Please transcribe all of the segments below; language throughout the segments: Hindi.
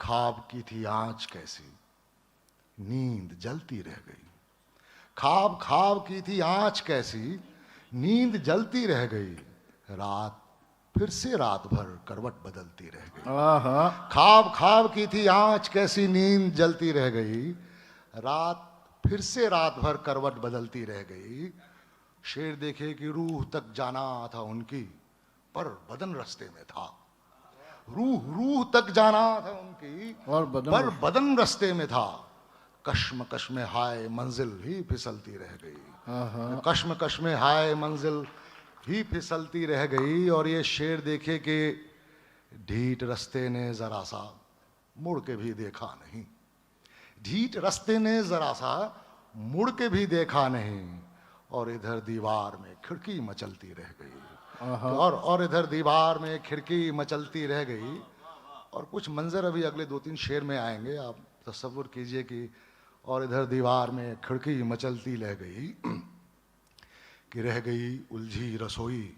ख्वाब की थी आँच कैसी, नींद जलती रह गई। ख्वाब ख्वाब की थी आँच कैसी, नींद जलती रह गई। रात फिर से रात भर करवट बदलती रह गई। ख्वाब ख्वाब की थी आँच कैसी, नींद जलती रह गई। रात फिर से रात भर करवट बदलती रह गई। शेर देखे कि रूह तक जाना था उनकी, पर बदन रास्ते में था। रूह तक जाना था उनकी, पर बदन रास्ते में था। कश्म कश्म हाय मंजिल ही फिसलती रह गई। कश्म कश्म हाय मंजिल ही फिसलती रह गई। और ये शेर देखे कि ढीठ रास्ते ने जरा सा मुड़ के भी देखा नहीं। ढीठ रास्ते ने जरा सा मुड़ के भी देखा नहीं। और इधर दीवार में खिड़की मचलती रह गई। और इधर दीवार में खिड़की मचलती रह गई। और कुछ मंजर अभी अगले 2-3 शेर में आएंगे, आप तसव्वुर कीजिए कि और इधर दीवार में खिड़की मचलती रह गई कि रह गई उलझी रसोई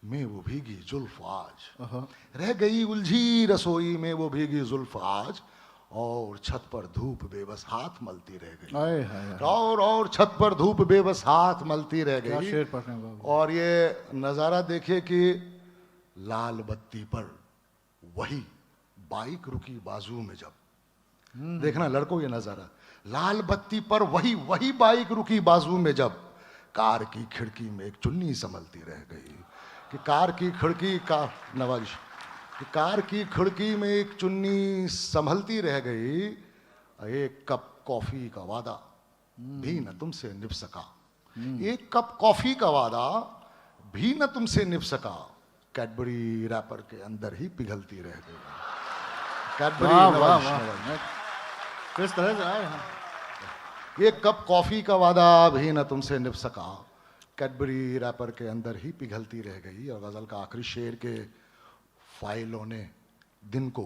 में वो भीगी जुल्फ आज। रह गई उलझी रसोई में वो भीगी जुल्फ आज। और छत पर धूप बेबस हाथ मलती रह गई। और छत पर धूप बेबस हाथ मलती रह गई। और ये नज़ारा देखिए कि लाल बत्ती पर वही बाइक रुकी बाजू में जब, देखना लड़कों ये नज़ारा, लाल बत्ती पर वही बाइक रुकी बाजू में जब, कार की खिड़की में एक चुन्नी संभलती रह गई। कि कार की खिड़की का नवाजिश कि कार की खिड़की में एक चुन्नी संभलती रह गई। एक कप कॉफी का वादा भी न तुमसे निभ सका। एक कप कॉफी का वादा भी न तुमसे निभ सका। कैडबरी रैपर के अंदर ही पिघलती रह गई। कैडबरी किस तरह से आए। एक कप कॉफी का वादा भी न तुमसे निभ सका। कैडबरी रैपर के अंदर ही पिघलती रह गई। और गजल का आखिरी शेर के फाइलों ने दिन को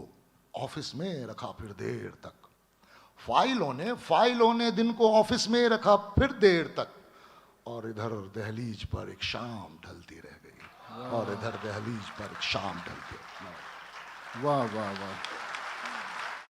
ऑफिस में रखा फिर देर तक। फाइलों ने दिन को ऑफिस में रखा फिर देर तक। और इधर दहलीज पर एक शाम ढलती रह गई। और इधर दहलीज पर एक शाम ढलती। वाह वाह वाह।